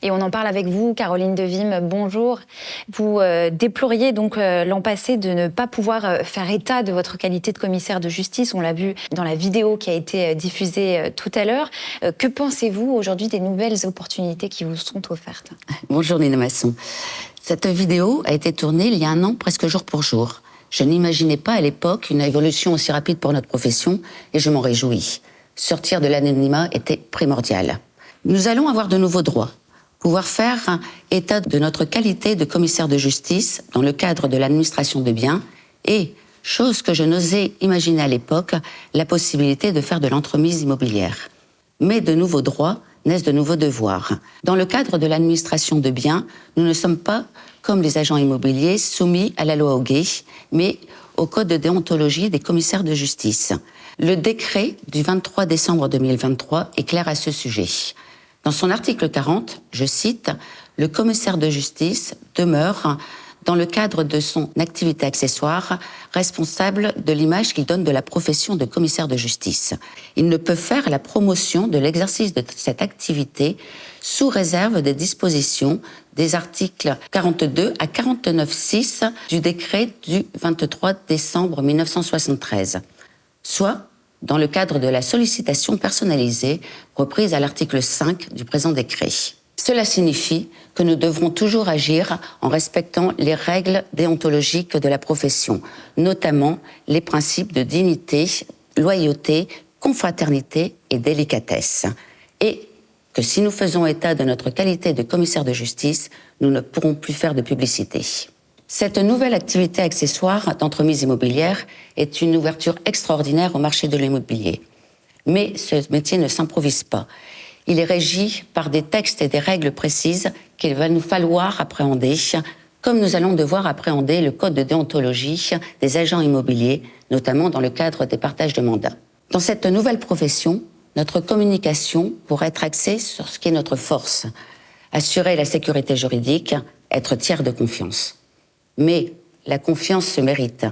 Et on en parle avec vous, Caroline Devim, bonjour. Vous déploriez donc l'an passé de ne pas pouvoir faire état de votre qualité de commissaire de justice. On l'a vu dans la vidéo qui a été diffusée tout à l'heure. Que pensez-vous aujourd'hui des nouvelles opportunités qui vous sont offertes? Bonjour Nina Masson. Cette vidéo a été tournée il y a un an, presque jour pour jour. Je n'imaginais pas à l'époque une évolution aussi rapide pour notre profession et je m'en réjouis. Sortir de l'anonymat était primordial. Nous allons avoir de nouveaux droits. Pouvoir faire un état de notre qualité de commissaire de justice dans le cadre de l'administration de biens et, chose que je n'osais imaginer à l'époque, la possibilité de faire de l'entremise immobilière. Mais de nouveaux droits naissent de nouveaux devoirs. Dans le cadre de l'administration de biens, nous ne sommes pas, comme les agents immobiliers, soumis à la loi Hoguet, mais au code de déontologie des commissaires de justice. Le décret du 23 décembre 2023 est clair à ce sujet. Dans son article 40, je cite, « Le commissaire de justice demeure, dans le cadre de son activité accessoire, responsable de l'image qu'il donne de la profession de commissaire de justice. Il ne peut faire la promotion de l'exercice de cette activité sous réserve des dispositions des articles 42 à 49.6 du décret du 23 décembre 1973, soit dans le cadre de la sollicitation personnalisée reprise à l'article 5 du présent décret. Cela signifie que nous devrons toujours agir en respectant les règles déontologiques de la profession, notamment les principes de dignité, loyauté, confraternité et délicatesse. Et que si nous faisons état de notre qualité de commissaire de justice, nous ne pourrons plus faire de publicité. Cette nouvelle activité accessoire d'entremise immobilière est une ouverture extraordinaire au marché de l'immobilier. Mais ce métier ne s'improvise pas. Il est régi par des textes et des règles précises qu'il va nous falloir appréhender, comme nous allons devoir appréhender le code de déontologie des agents immobiliers, notamment dans le cadre des partages de mandats. Dans cette nouvelle profession, notre communication pourra être axée sur ce qui est notre force, assurer la sécurité juridique, être tiers de confiance. Mais la confiance se mérite.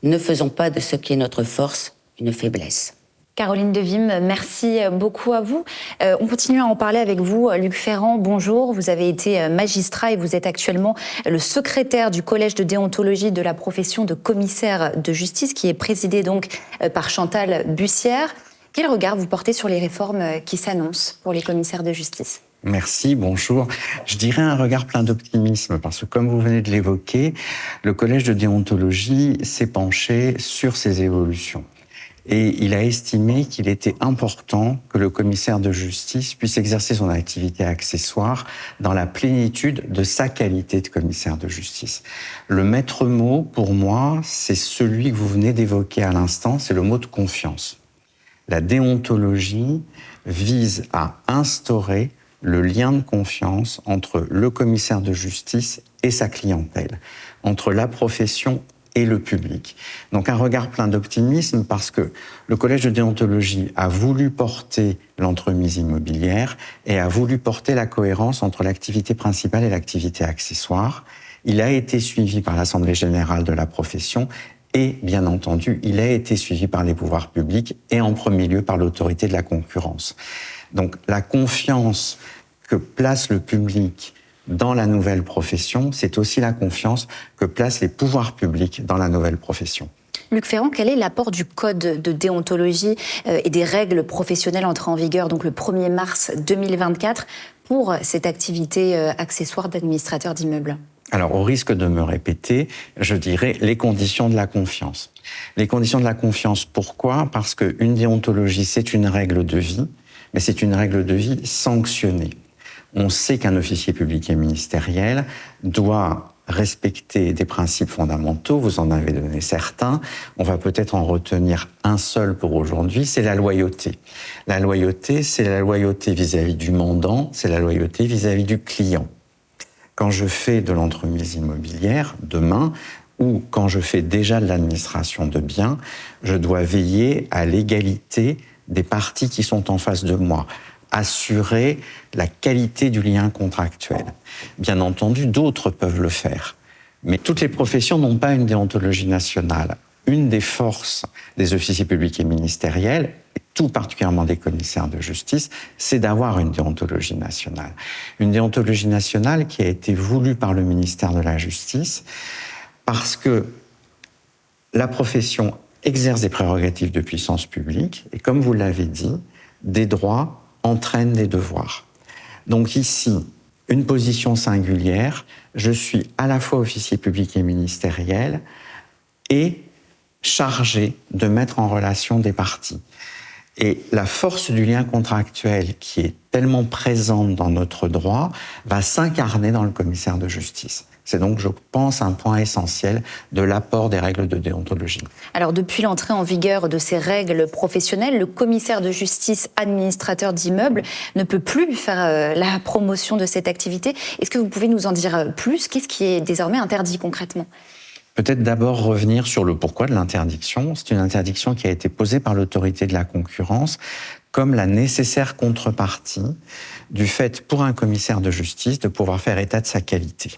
Ne faisons pas de ce qui est notre force une faiblesse. Caroline Devim, merci beaucoup à vous. On continue à en parler avec vous. Luc Ferrand, bonjour. Vous avez été magistrat et vous êtes actuellement le secrétaire du collège de déontologie de la profession de commissaire de justice, qui est présidé donc par Chantal Bussière. Quel regard vous portez sur les réformes qui s'annoncent pour les commissaires de justice ? Merci, bonjour. Je dirais un regard plein d'optimisme parce que, comme vous venez de l'évoquer, le collège de déontologie s'est penché sur ces évolutions. Et il a estimé qu'il était important que le commissaire de justice puisse exercer son activité accessoire dans la plénitude de sa qualité de commissaire de justice. Le maître mot, pour moi, c'est celui que vous venez d'évoquer à l'instant, c'est le mot de confiance. La déontologie vise à instaurer le lien de confiance entre le commissaire de justice et sa clientèle, entre la profession et le public. Donc un regard plein d'optimisme parce que le collège de déontologie a voulu porter l'entremise immobilière et a voulu porter la cohérence entre l'activité principale et l'activité accessoire. Il a été suivi par l'Assemblée générale de la profession et, bien entendu, il a été suivi par les pouvoirs publics et en premier lieu par l'autorité de la concurrence. Donc la confiance que place le public dans la nouvelle profession, c'est aussi la confiance que placent les pouvoirs publics dans la nouvelle profession. Luc Ferrand, quel est l'apport du code de déontologie et des règles professionnelles entrées en vigueur donc le 1er mars 2024 pour cette activité accessoire d'administrateur d'immeubles ? Alors, au risque de me répéter, je dirais les conditions de la confiance. Les conditions de la confiance, pourquoi ? Parce qu'une déontologie, c'est une règle de vie, mais c'est une règle de vie sanctionnée. On sait qu'un officier public et ministériel doit respecter des principes fondamentaux, vous en avez donné certains, on va peut-être en retenir un seul pour aujourd'hui, c'est la loyauté. La loyauté, c'est la loyauté vis-à-vis du mandant, c'est la loyauté vis-à-vis du client. Quand je fais de l'entremise immobilière, demain, ou quand je fais déjà de l'administration de biens, je dois veiller à l'égalité des parties qui sont en face de moi, assurer la qualité du lien contractuel. Bien entendu, d'autres peuvent le faire, mais toutes les professions n'ont pas une déontologie nationale. Une des forces des officiers publics et ministériels, tout particulièrement des commissaires de justice, c'est d'avoir une déontologie nationale. Une déontologie nationale qui a été voulue par le ministère de la Justice parce que la profession exerce des prérogatives de puissance publique et, comme vous l'avez dit, des droits entraînent des devoirs. Donc ici, une position singulière, je suis à la fois officier public et ministériel et chargé de mettre en relation des parties. Et la force du lien contractuel qui est tellement présente dans notre droit va s'incarner dans le commissaire de justice. C'est donc, je pense, un point essentiel de l'apport des règles de déontologie. Alors, depuis l'entrée en vigueur de ces règles professionnelles, le commissaire de justice administrateur d'immeubles ne peut plus faire la promotion de cette activité. Est-ce que vous pouvez nous en dire plus? Qu'est-ce qui est désormais interdit concrètement? Peut-être d'abord revenir sur le pourquoi de l'interdiction. C'est une interdiction qui a été posée par l'autorité de la concurrence comme la nécessaire contrepartie du fait pour un commissaire de justice de pouvoir faire état de sa qualité.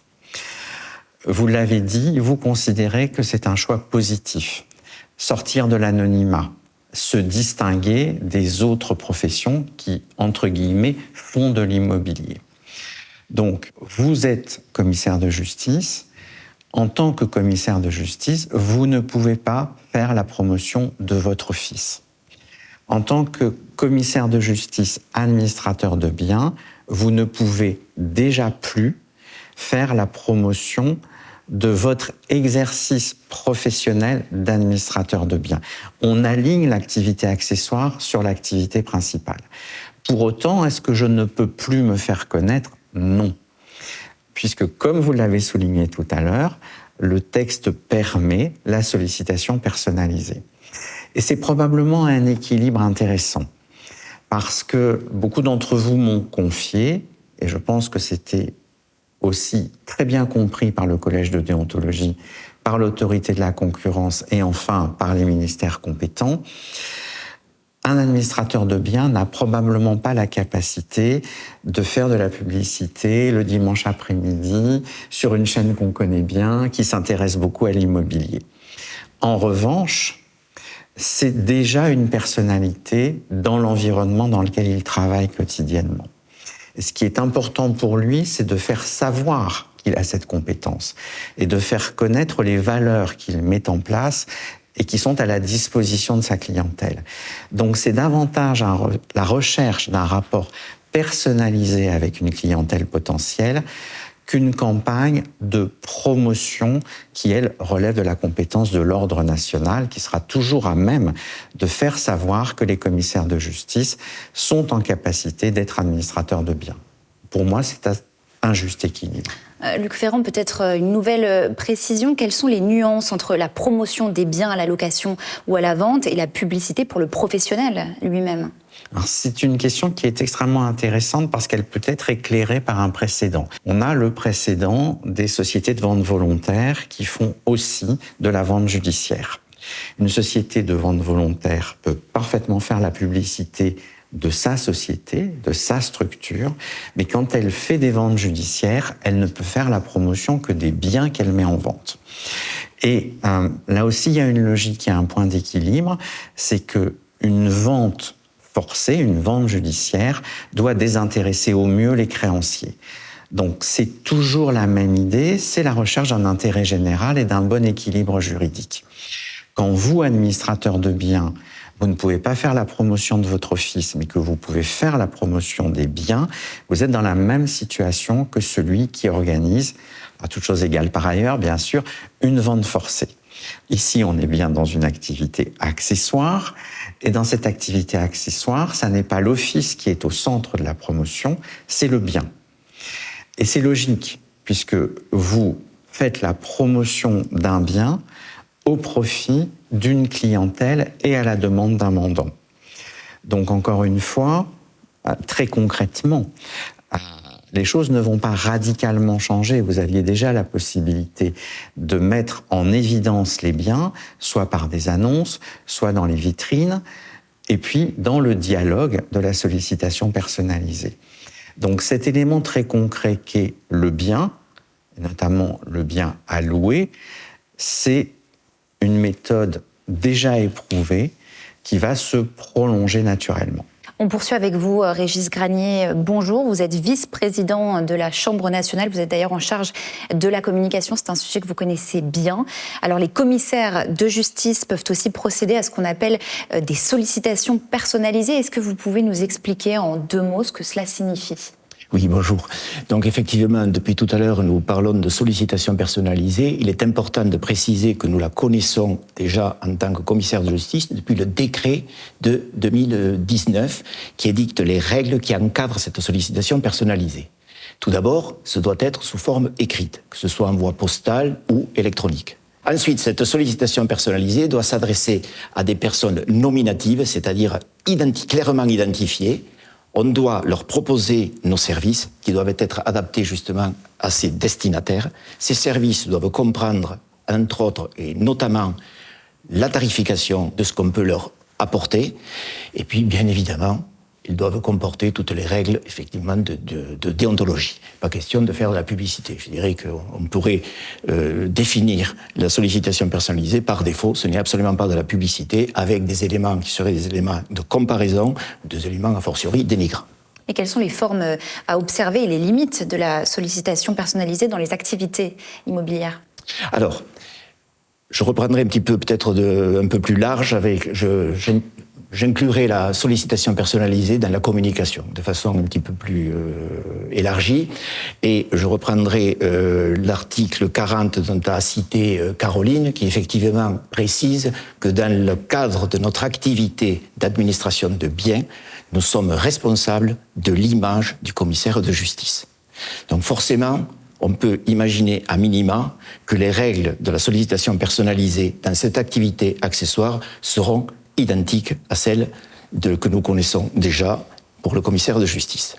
Vous l'avez dit, vous considérez que c'est un choix positif. Sortir de l'anonymat, se distinguer des autres professions qui, entre guillemets, font de l'immobilier. Donc, vous êtes commissaire de justice. En tant que commissaire de justice, vous ne pouvez pas faire la promotion de votre office. En tant que commissaire de justice administrateur de biens, vous ne pouvez déjà plus faire la promotion de votre exercice professionnel d'administrateur de biens. On aligne l'activité accessoire sur l'activité principale. Pour autant, est-ce que je ne peux plus me faire connaître? Non. Puisque, comme vous l'avez souligné tout à l'heure, le texte permet la sollicitation personnalisée. Et c'est probablement un équilibre intéressant, parce que beaucoup d'entre vous m'ont confié, et je pense que c'était aussi très bien compris par le Collège de déontologie, par l'autorité de la concurrence et enfin par les ministères compétents, un administrateur de biens n'a probablement pas la capacité de faire de la publicité le dimanche après-midi sur une chaîne qu'on connaît bien, qui s'intéresse beaucoup à l'immobilier. En revanche, c'est déjà une personnalité dans l'environnement dans lequel il travaille quotidiennement. Et ce qui est important pour lui, c'est de faire savoir qu'il a cette compétence et de faire connaître les valeurs qu'il met en place et qui sont à la disposition de sa clientèle. Donc c'est davantage la recherche d'un rapport personnalisé avec une clientèle potentielle qu'une campagne de promotion qui, elle, relève de la compétence de l'ordre national, qui sera toujours à même de faire savoir que les commissaires de justice sont en capacité d'être administrateurs de biens. Pour moi, c'est un juste équilibre. Luc Ferrand, peut-être une nouvelle précision. Quelles sont les nuances entre la promotion des biens à la location ou à la vente et la publicité pour le professionnel lui-même? Alors, c'est une question qui est extrêmement intéressante parce qu'elle peut être éclairée par un précédent. On a le précédent des sociétés de vente volontaire qui font aussi de la vente judiciaire. Une société de vente volontaire peut parfaitement faire la publicité de sa société, de sa structure, mais quand elle fait des ventes judiciaires, elle ne peut faire la promotion que des biens qu'elle met en vente. Et là aussi, il y a une logique, il y a un point d'équilibre, c'est qu'une vente forcée, une vente judiciaire, doit désintéresser au mieux les créanciers. Donc c'est toujours la même idée, c'est la recherche d'un intérêt général et d'un bon équilibre juridique. Quand vous, administrateur de biens, vous ne pouvez pas faire la promotion de votre office, mais que vous pouvez faire la promotion des biens, vous êtes dans la même situation que celui qui organise, à toutes choses égales par ailleurs, bien sûr, une vente forcée. Ici, on est bien dans une activité accessoire, et dans cette activité accessoire, ça n'est pas l'office qui est au centre de la promotion, c'est le bien. Et c'est logique, puisque vous faites la promotion d'un bien au profit d'une clientèle et à la demande d'un mandant. Donc encore une fois, très concrètement, les choses ne vont pas radicalement changer. Vous aviez déjà la possibilité de mettre en évidence les biens, soit par des annonces, soit dans les vitrines, et puis dans le dialogue de la sollicitation personnalisée. Donc cet élément très concret qu'est le bien, notamment le bien à louer, c'est une méthode déjà éprouvée qui va se prolonger naturellement. On poursuit avec vous, Régis Granier. Bonjour, vous êtes vice-président de la Chambre nationale. Vous êtes d'ailleurs en charge de la communication. C'est un sujet que vous connaissez bien. Alors, les commissaires de justice peuvent aussi procéder à ce qu'on appelle des sollicitations personnalisées. Est-ce que vous pouvez nous expliquer en 2 mots ce que cela signifie ? Oui, bonjour. Donc effectivement, depuis tout à l'heure, nous parlons de sollicitation personnalisée. Il est important de préciser que nous la connaissons déjà en tant que commissaire de justice depuis le décret de 2019 qui édicte les règles qui encadrent cette sollicitation personnalisée. Tout d'abord, ce doit être sous forme écrite, que ce soit en voie postale ou électronique. Ensuite, cette sollicitation personnalisée doit s'adresser à des personnes nominatives, c'est-à-dire clairement identifiées. On doit leur proposer nos services qui doivent être adaptés justement à ces destinataires. Ces services doivent comprendre, entre autres, et notamment la tarification de ce qu'on peut leur apporter. Et puis, bien évidemment, ils doivent comporter toutes les règles, effectivement, de déontologie. Pas question de faire de la publicité. Je dirais qu'on pourrait définir la sollicitation personnalisée par défaut. Ce n'est absolument pas de la publicité, avec des éléments qui seraient des éléments de comparaison, des éléments a fortiori dénigrants. Et quelles sont les formes à observer et les limites de la sollicitation personnalisée dans les activités immobilières ? Alors, je reprendrai un petit peu, peut-être un peu plus large, J'inclurai la sollicitation personnalisée dans la communication, de façon un petit peu plus élargie. Et je reprendrai l'article 40 dont a cité Caroline, qui effectivement précise que dans le cadre de notre activité d'administration de biens, nous sommes responsables de l'image du commissaire de justice. Donc forcément, on peut imaginer à minima que les règles de la sollicitation personnalisée dans cette activité accessoire seront identiques à celles que nous connaissons déjà pour le commissaire de justice.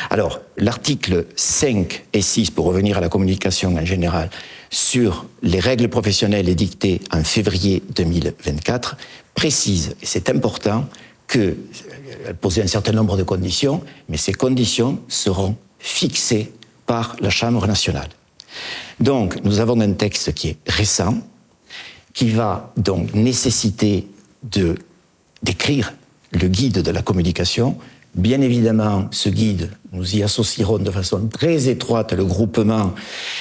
Alors, l'article 5 et 6, pour revenir à la communication en général, sur les règles professionnelles édictées en février 2024, précise, et c'est important, qu'elle posait un certain nombre de conditions, mais ces conditions seront fixées par la Chambre nationale. Donc, nous avons un texte qui est récent, qui va donc nécessiter d'écrire le guide de la communication. Bien évidemment, ce guide, nous y associerons de façon très étroite le groupement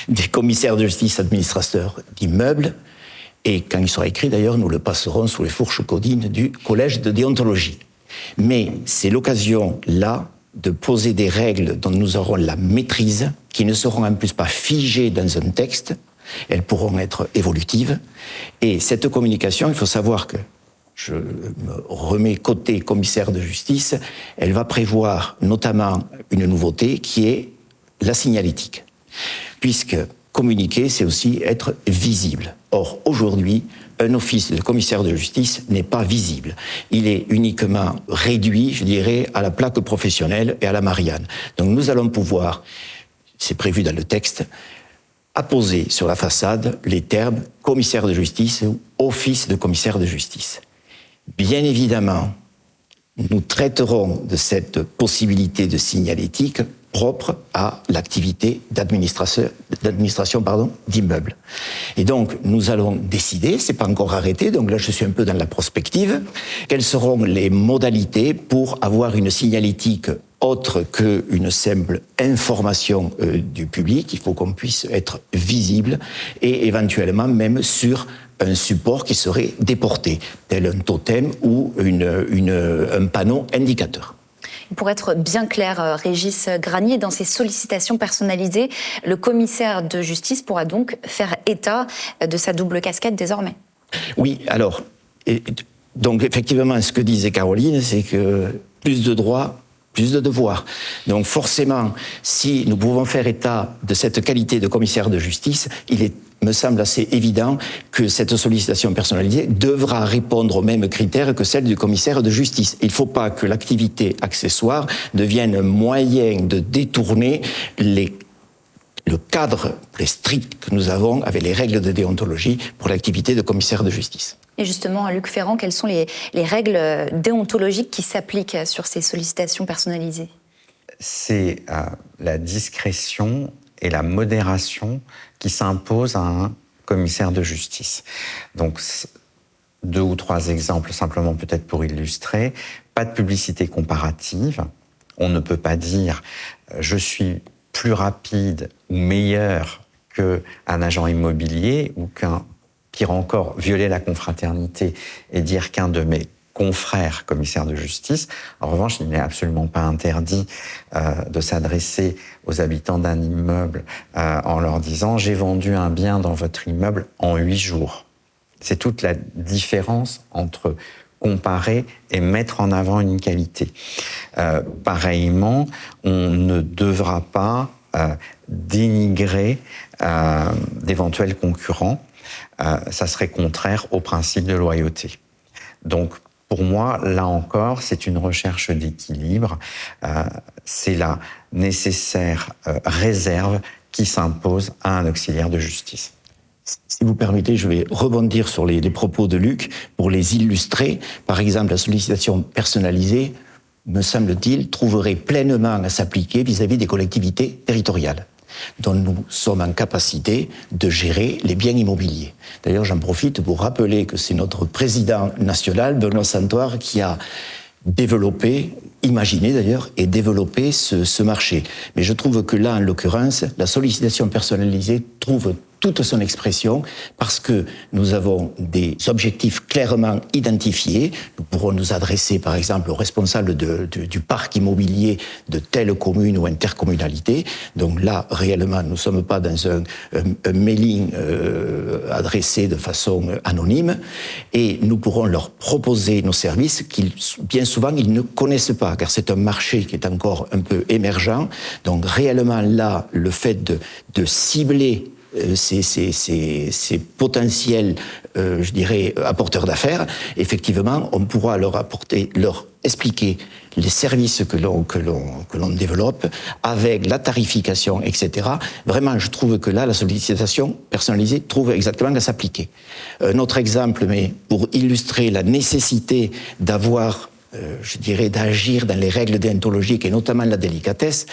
des commissaires de justice administrateurs d'immeubles. Et quand il sera écrit, d'ailleurs, nous le passerons sous les fourches codines du collège de déontologie. Mais c'est l'occasion, là, de poser des règles dont nous aurons la maîtrise, qui ne seront en plus pas figées dans un texte. Elles pourront être évolutives. Et cette communication, il faut savoir que je me remets côté commissaire de justice, elle va prévoir notamment une nouveauté qui est la signalétique. Puisque communiquer, c'est aussi être visible. Or, aujourd'hui, un office de commissaire de justice n'est pas visible. Il est uniquement réduit, je dirais, à la plaque professionnelle et à la Marianne. Donc nous allons pouvoir, c'est prévu dans le texte, apposer sur la façade les termes commissaire de justice ou office de commissaire de justice. Bien évidemment, nous traiterons de cette possibilité de signalétique propre à l'activité d'administration d'immeubles. Et donc, nous allons décider, c'est pas encore arrêté, donc là je suis un peu dans la prospective, quelles seront les modalités pour avoir une signalétique autre qu'une simple information du public. Il faut qu'on puisse être visible et éventuellement même sur un support qui serait déporté, tel un totem ou un panneau indicateur. Pour être bien clair, Régis Granier, dans ces sollicitations personnalisées, le commissaire de justice pourra donc faire état de sa double casquette désormais. Oui, alors, donc effectivement, ce que disait Caroline, c'est que plus de droits, plus de devoirs. Donc forcément, si nous pouvons faire état de cette qualité de commissaire de justice, me semble assez évident que cette sollicitation personnalisée devra répondre aux mêmes critères que celle du commissaire de justice. Il ne faut pas que l'activité accessoire devienne un moyen de détourner le cadre très strict que nous avons avec les règles de déontologie pour l'activité de commissaire de justice. Et justement, Luc Ferrand, quelles sont les règles déontologiques qui s'appliquent sur ces sollicitations personnalisées ? C'est la discrétion et la modération qui s'imposent à un commissaire de justice. Donc, 2 ou 3 exemples simplement peut-être pour illustrer. Pas de publicité comparative. On ne peut pas dire je suis plus rapide ou meilleur qu'un agent immobilier ou pire encore, violer la confraternité et dire qu'un de mes confrères commissaires de justice. En revanche, il n'est absolument pas interdit de s'adresser aux habitants d'un immeuble en leur disant « j'ai vendu un bien dans votre immeuble en 8 jours ». C'est toute la différence entre comparer et mettre en avant une qualité. Pareillement, on ne devra pas dénigrer d'éventuels concurrents. Ça serait contraire au principe de loyauté. Donc, pour moi, là encore, c'est une recherche d'équilibre. C'est la nécessaire réserve qui s'impose à un auxiliaire de justice. Si vous permettez, je vais rebondir sur les propos de Luc pour les illustrer. Par exemple, la sollicitation personnalisée, me semble-t-il, trouverait pleinement à s'appliquer vis-à-vis des collectivités territoriales, dont nous sommes en capacité de gérer les biens immobiliers. D'ailleurs, j'en profite pour rappeler que c'est notre président national, Benoît Santoire, qui a développé, imaginé d'ailleurs, et développé ce marché. Mais je trouve que là, en l'occurrence, la sollicitation personnalisée trouve toute son expression parce que nous avons des objectifs clairement identifiés. Nous pourrons nous adresser par exemple aux responsables du parc immobilier de telle commune ou intercommunalité. Donc là, réellement, nous ne sommes pas dans un mailing adressé de façon anonyme et nous pourrons leur proposer nos services qu'ils, bien souvent, ils ne connaissent pas car c'est un marché qui est encore un peu émergent. Donc réellement là, le fait de cibler ces potentiels, je dirais, apporteurs d'affaires, effectivement, on pourra leur expliquer les services que l'on développe, avec la tarification, etc. Vraiment, je trouve que là, la sollicitation personnalisée trouve exactement à s'appliquer. Un autre exemple, mais pour illustrer la nécessité d'avoir, je dirais, d'agir dans les règles déontologiques et notamment la délicatesse.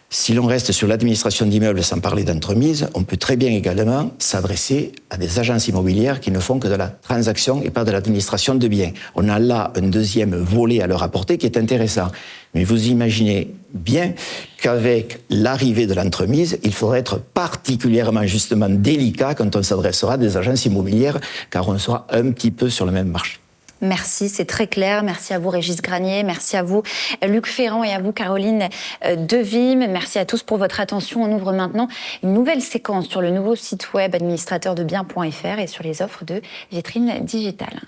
Si l'on reste sur l'administration d'immeubles sans parler d'entremise, on peut très bien également s'adresser à des agences immobilières qui ne font que de la transaction et pas de l'administration de biens. On a là un deuxième volet à leur apporter qui est intéressant. Mais vous imaginez bien qu'avec l'arrivée de l'entremise, il faudra être particulièrement justement délicat quand on s'adressera à des agences immobilières, car on sera un petit peu sur le même marché. Merci, c'est très clair. Merci à vous, Régis Granier. Merci à vous, Luc Ferrand, et à vous, Caroline Devim. Merci à tous pour votre attention. On ouvre maintenant une nouvelle séquence sur le nouveau site web administrateurdebiens.fr et sur les offres de Vitrine Digitale.